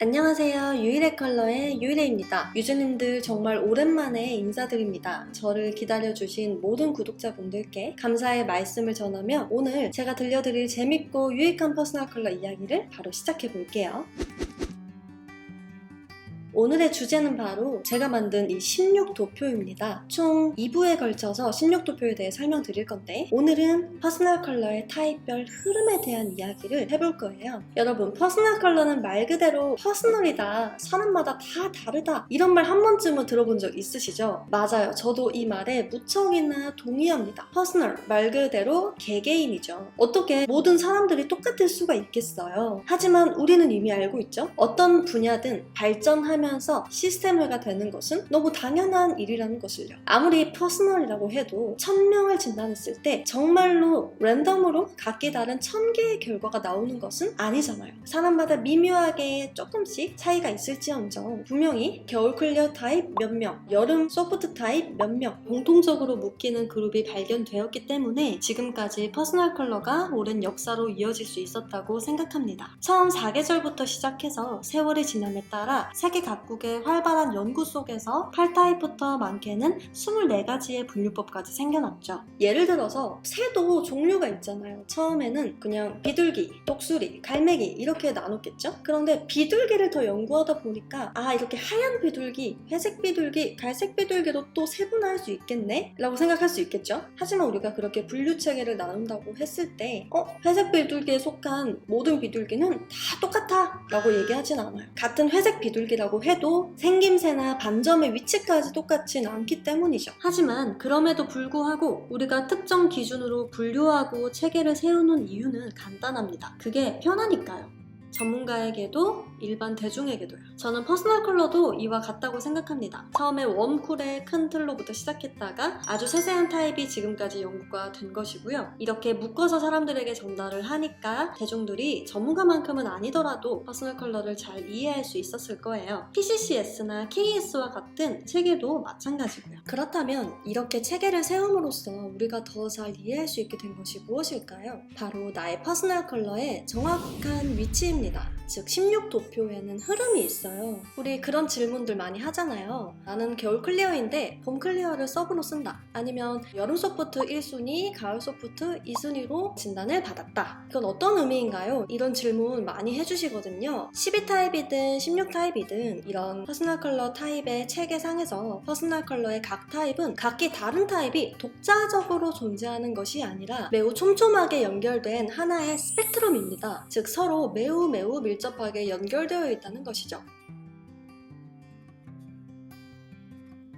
안녕하세요. 유일의 컬러의 유일혜입니다. 유저님들 정말 오랜만에 인사드립니다. 저를 기다려주신 모든 구독자분들께 감사의 말씀을 전하며 오늘 제가 들려드릴 재밌고 유익한 퍼스널 컬러 이야기를 바로 시작해 볼게요. 오늘의 주제는 바로 제가 만든 이 16도표입니다. 총 2부에 걸쳐서 16도표에 대해 설명드릴 건데 오늘은 퍼스널 컬러의 타입별 흐름에 대한 이야기를 해볼 거예요. 여러분, 퍼스널 컬러는 말 그대로 퍼스널이다, 사람마다 다 다르다, 이런 말 한 번쯤은 들어본 적 있으시죠? 맞아요. 저도 이 말에 무척이나 동의합니다. 퍼스널, 말 그대로 개개인이죠. 어떻게 모든 사람들이 똑같을 수가 있겠어요? 하지만 우리는 이미 알고 있죠? 어떤 분야든 발전하면서 시스템화가 되는 것은 너무 당연한 일이라는 것을요. 아무리 퍼스널이라고 해도 1000명을 진단했을 때 정말로 랜덤으로 각기 다른 1000개의 결과가 나오는 것은 아니잖아요. 사람마다 미묘하게 조금씩 차이가 있을지언정 분명히 겨울 클리어 타입 몇 명, 여름 소프트 타입 몇 명, 공통적으로 묶이는 그룹이 발견되었기 때문에 지금까지 퍼스널 컬러가 오랜 역사로 이어질 수 있었다고 생각합니다. 처음 4계절부터 시작해서 세월이 지남에 따라 세계 각국의 활발한 연구 속에서 8타입부터 많게는 24가지의 분류법까지 생겨났죠. 예를 들어서 새도 종류가 있잖아요. 처음에는 그냥 비둘기, 독수리, 갈매기 이렇게 나눴겠죠? 그런데 비둘기를 더 연구하다 보니까 이렇게 하얀 비둘기, 회색 비둘기, 갈색 비둘기도 또 세분화할 수 있겠네? 라고 생각할 수 있겠죠? 하지만 우리가 그렇게 분류 체계를 나눈다고 했을 때 회색 비둘기에 속한 모든 비둘기는 다 똑같아 라고 얘기하진 않아요. 같은 회색 비둘기라고 해도 생김새나 반점의 위치까지 똑같진 않기 때문이죠. 하지만 그럼에도 불구하고 우리가 특정 기준으로 분류하고 체계를 세우는 이유는 간단합니다. 그게 편하니까요. 전문가에게도 일반 대중에게도요. 저는 퍼스널 컬러도 이와 같다고 생각합니다. 처음에 웜쿨의 큰 틀로부터 시작했다가 아주 세세한 타입이 지금까지 연구가 된 것이고요. 이렇게 묶어서 사람들에게 전달을 하니까 대중들이 전문가만큼은 아니더라도 퍼스널 컬러를 잘 이해할 수 있었을 거예요. PCCS나 KS와 같은 체계도 마찬가지고요. 그렇다면 이렇게 체계를 세움으로써 우리가 더 잘 이해할 수 있게 된 것이 무엇일까요? 바로 나의 퍼스널 컬러의 정확한 위치입니다. 즉 16도표에는 흐름이 있어요. 우리 그런 질문들 많이 하잖아요. 나는 겨울 클리어인데 봄 클리어를 서브로 쓴다. 아니면 여름 소프트 1순위, 가을 소프트 2순위로 진단을 받았다. 이건 어떤 의미인가요? 이런 질문 많이 해주시거든요. 12타입이든 16타입이든 이런 퍼스널 컬러 타입의 체계상에서 퍼스널 컬러의 각 타입은 각기 다른 타입이 독자적으로 존재하는 것이 아니라 매우 촘촘하게 연결된 하나의 스펙트럼입니다. 즉 서로 매우 밀접하게 연결되어 있다는 것이죠.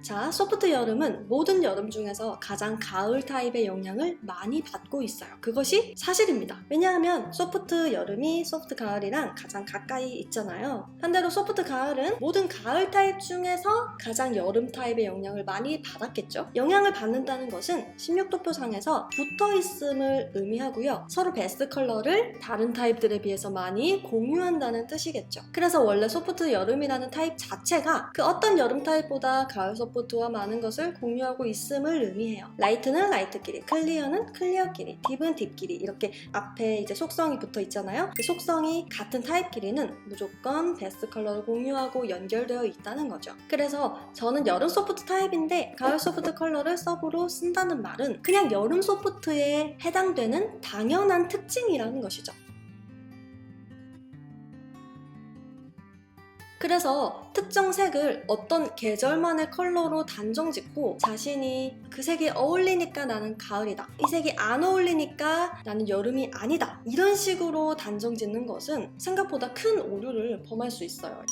자, 소프트 여름은 모든 여름 중에서 가장 가을 타입의 영향을 많이 받고 있어요. 그것이 사실입니다. 왜냐하면 소프트 여름이 소프트 가을이랑 가장 가까이 있잖아요. 반대로 소프트 가을은 모든 가을 타입 중에서 가장 여름 타입의 영향을 많이 받았겠죠. 영향을 받는다는 것은 16도표상에서 붙어있음을 의미하고요. 서로 베스트 컬러를 다른 타입들에 비해서 많이 공유한다는 뜻이겠죠. 그래서 원래 소프트 여름이라는 타입 자체가 그 어떤 여름 타입보다 가을 소프트와 많은 것을 공유하고 있음을 의미해요. 라이트는 라이트끼리, 클리어는 클리어끼리, 딥은 딥끼리 이렇게 앞에 이제 속성이 붙어 있잖아요. 그 속성이 같은 타입끼리는 무조건 베스트 컬러를 공유하고 연결되어 있다는 거죠. 그래서 저는 여름 소프트 타입인데 가을 소프트 컬러를 서브로 쓴다는 말은 그냥 여름 소프트에 해당되는 당연한 특징이라는 것이죠. 그래서 특정 색을 어떤 계절만의 컬러로 단정 짓고 자신이 그 색이 어울리니까 나는 가을이다, 이 색이 안 어울리니까 나는 여름이 아니다, 이런 식으로 단정 짓는 것은 생각보다 큰 오류를 범할 수 있어요.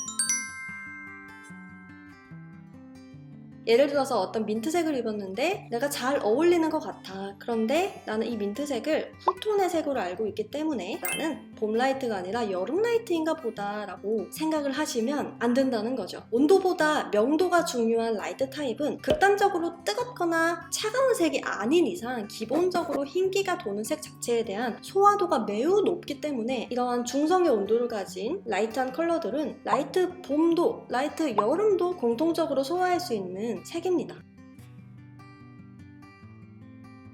예를 들어서 어떤 민트색을 입었는데 내가 잘 어울리는 것 같아. 그런데 나는 이 민트색을 쿨톤의 색으로 알고 있기 때문에 나는 봄 라이트가 아니라 여름 라이트인가 보다 라고 생각을 하시면 안 된다는 거죠. 온도보다 명도가 중요한 라이트 타입은 극단적으로 뜨겁거나 차가운 색이 아닌 이상 기본적으로 흰기가 도는 색 자체에 대한 소화도가 매우 높기 때문에 이러한 중성의 온도를 가진 라이트한 컬러들은 라이트 봄도 라이트 여름도 공통적으로 소화할 수 있는 색입니다.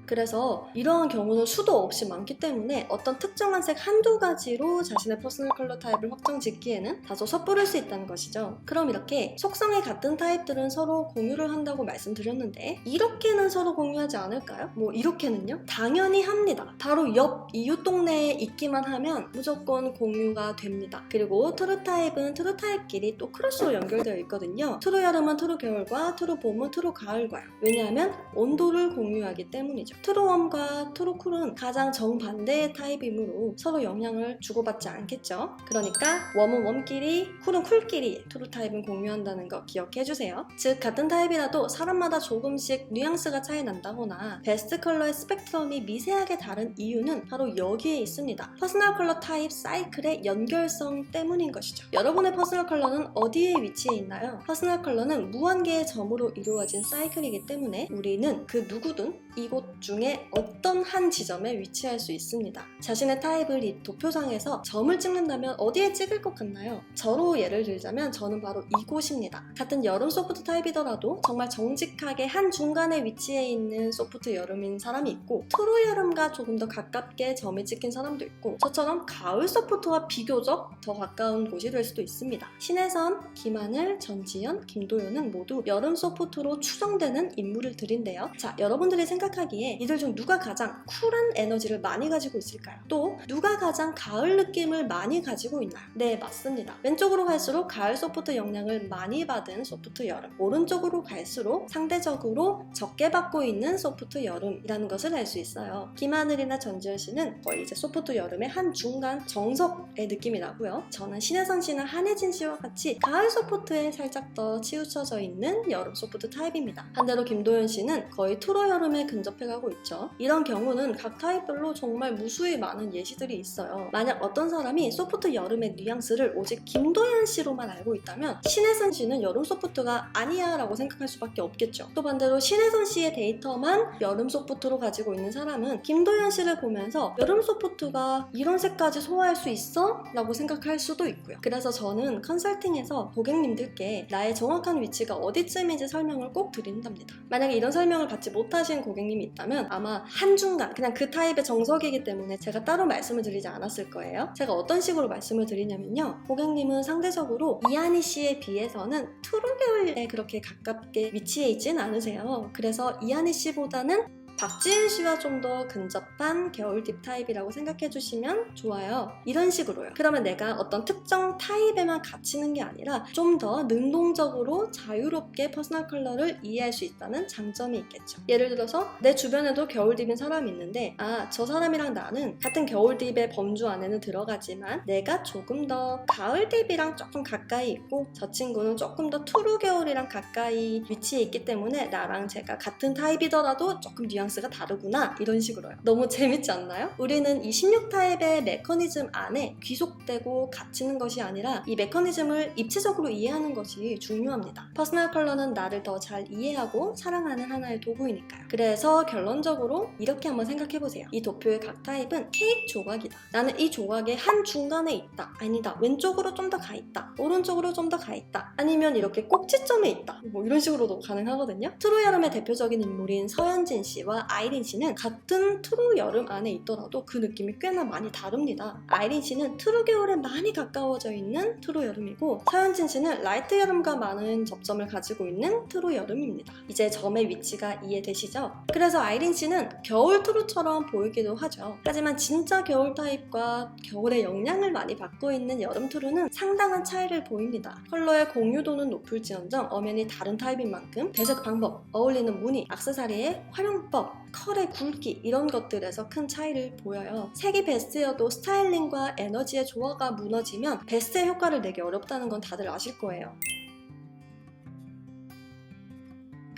그래서 이러한 경우는 수도 없이 많기 때문에 어떤 특정한 색 한두 가지로 자신의 퍼스널 컬러 타입을 확정 짓기에는 다소 섣부를 수 있다는 것이죠. 그럼 이렇게 속성이 같은 타입들은 서로 공유를 한다고 말씀드렸는데 이렇게는 서로 공유하지 않을까요? 뭐 이렇게는요? 당연히 합니다. 바로 옆 이웃 동네에 있기만 하면 무조건 공유가 됩니다. 그리고 트루 타입은 트루 타입끼리 또 크로스로 연결되어 있거든요. 트루 여름은 트루 겨울과 트루 봄은 트루 가을과요. 왜냐하면 온도를 공유하기 때문이죠. 트루 웜과 트루 쿨은 가장 정반대의 타입이므로 서로 영향을 주고받지 않겠죠. 그러니까 웜은 웜끼리 쿨은 쿨끼리 트루 타입은 공유한다는 거 기억해주세요. 즉 같은 타입이라도 사람마다 조금씩 뉘앙스가 차이 난다거나 베스트 컬러의 스펙트럼이 미세하게 다른 이유는 바로 여기에 있습니다. 퍼스널 컬러 타입 사이클의 연결성 때문인 것이죠. 여러분의 퍼스널 컬러는 어디에 위치해 있나요? 퍼스널 컬러는 무한 개의 점으로 이루어진 사이클이기 때문에 우리는 그 누구든 이곳 중에 어떤 한 지점에 위치할 수 있습니다. 자신의 타입을 이 도표상에서 점을 찍는다면 어디에 찍을 것 같나요? 저로 예를 들자면 저는 바로 이곳입니다. 같은 여름 소프트 타입이더라도 정말 정직하게 한 중간에 위치해 있는 소프트 여름인 사람이 있고 트루 여름과 조금 더 가깝게 점이 찍힌 사람도 있고 저처럼 가을 소프트와 비교적 더 가까운 곳이 될 수도 있습니다. 신혜선, 김하늘, 전지현, 김도윤은 모두 여름 소프트로 추정되는 인물들인데요. 자, 여러분들이 생각하기에 이들 중 누가 가장 쿨한 에너지를 많이 가지고 있을까요? 또 누가 가장 가을 느낌을 많이 가지고 있나요? 네, 맞습니다. 왼쪽으로 갈수록 가을 소프트 영향을 많이 받은 소프트 여름, 오른쪽으로 갈수록 상대적으로 적게 받고 있는 소프트 여름이라는 것을 알 수 있어요. 김하늘이나 전지현 씨는 거의 이제 소프트 여름의 한 중간 정석의 느낌이 나고요. 저는 신혜선 씨나 한혜진 씨와 같이 가을 소프트에 살짝 더 치우쳐져 있는 여름 소프트 타입입니다. 반대로 김도현 씨는 거의 트루 여름에 근접해가고 있죠. 이런 경우는 각 타입별로 정말 무수히 많은 예시들이 있어요. 만약 어떤 사람이 소프트 여름의 뉘앙스를 오직 김도현 씨로만 알고 있다면 신혜선 씨는 여름 소프트가 아니야 라고 생각할 수밖에 없겠죠. 또 반대로 신혜선 씨의 데이터만 여름 소프트로 가지고 있는 사람은 김도현 씨를 보면서 여름 소프트가 이런 색까지 소화할 수 있어? 라고 생각할 수도 있고요. 그래서 저는 컨설팅에서 고객님들께 나의 정확한 위치가 어디쯤인지 설명을 꼭 드린답니다. 만약에 이런 설명을 받지 못하신 고객님이 있다면 아마 한중간 그냥 그 타입의 정석이기 때문에 제가 따로 말씀을 드리지 않았을 거예요. 제가 어떤 식으로 말씀을 드리냐면요. 고객님은 상대적으로 이한희 씨에 비해서는 트루 겨울에 그렇게 가깝게 위치해 있진 않으세요. 그래서 이한희 씨보다는 박지윤 씨와 좀 더 근접한 겨울 딥 타입이라고 생각해 주시면 좋아요. 이런 식으로요. 그러면 내가 어떤 특정 타입에만 갇히는 게 아니라 좀 더 능동적으로 자유롭게 퍼스널 컬러를 이해할 수 있다는 장점이 있겠죠. 예를 들어서 내 주변에도 겨울 딥인 사람이 있는데 저 사람이랑 나는 같은 겨울 딥의 범주 안에는 들어가지만 내가 조금 더 가을 딥이랑 조금 가까이 있고 저 친구는 조금 더 트루 겨울이랑 가까이 위치해 있기 때문에 나랑 제가 같은 타입이더라도 조금 뉘앙스가 다르구나 이런 식으로요. 너무 재밌지 않나요? 우리는 이 16타입의 메커니즘 안에 귀속되고 갇히는 것이 아니라 이 메커니즘을 입체적으로 이해하는 것이 중요합니다. 퍼스널 컬러는 나를 더 잘 이해하고 사랑하는 하나의 도구이니까요. 그래서 결론적으로 이렇게 한번 생각해보세요. 이 도표의 각 타입은 케이크 조각이다. 나는 이 조각의 한 중간에 있다. 아니다. 왼쪽으로 좀 더 가 있다. 오른쪽으로 좀 더 가 있다. 아니면 이렇게 꼭지점에 있다. 뭐 이런 식으로도 가능하거든요. 트루 여름의 대표적인 인물인 서현진 씨와 아이린 씨는 같은 트루 여름 안에 있더라도 그 느낌이 꽤나 많이 다릅니다. 아이린 씨는 트루 겨울에 많이 가까워져 있는 트루 여름이고 서현진 씨는 라이트 여름과 많은 접점을 가지고 있는 트루 여름입니다. 이제 점의 위치가 이해되시죠? 그래서 아이린 씨는 겨울 트루처럼 보이기도 하죠. 하지만 진짜 겨울 타입과 겨울에 영향을 많이 받고 있는 여름 트루는 상당한 차이를 보입니다. 컬러의 공유도는 높을지언정 엄연히 다른 타입인 만큼 배색 방법, 어울리는 무늬, 액세서리의 활용법, 컬의 굵기 이런 것들에서 큰 차이를 보여요. 색이 베스트여도 스타일링과 에너지의 조화가 무너지면 베스트의 효과를 내기 어렵다는 건 다들 아실 거예요.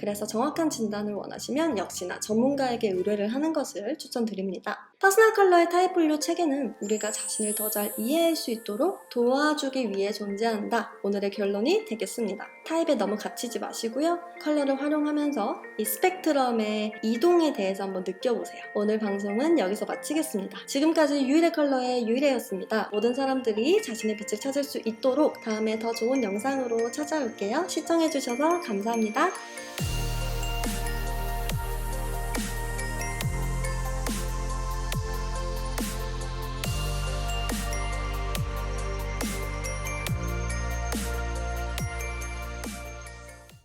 그래서 정확한 진단을 원하시면 역시나 전문가에게 의뢰를 하는 것을 추천드립니다. 퍼스널 컬러의 타입 분류 체계는 우리가 자신을 더 잘 이해할 수 있도록 도와주기 위해 존재한다. 오늘의 결론이 되겠습니다. 타입에 너무 갇히지 마시고요. 컬러를 활용하면서 이 스펙트럼의 이동에 대해서 한번 느껴보세요. 오늘 방송은 여기서 마치겠습니다. 지금까지 유일의 컬러의 유일혜였습니다. 모든 사람들이 자신의 빛을 찾을 수 있도록 다음에 더 좋은 영상으로 찾아올게요. 시청해주셔서 감사합니다.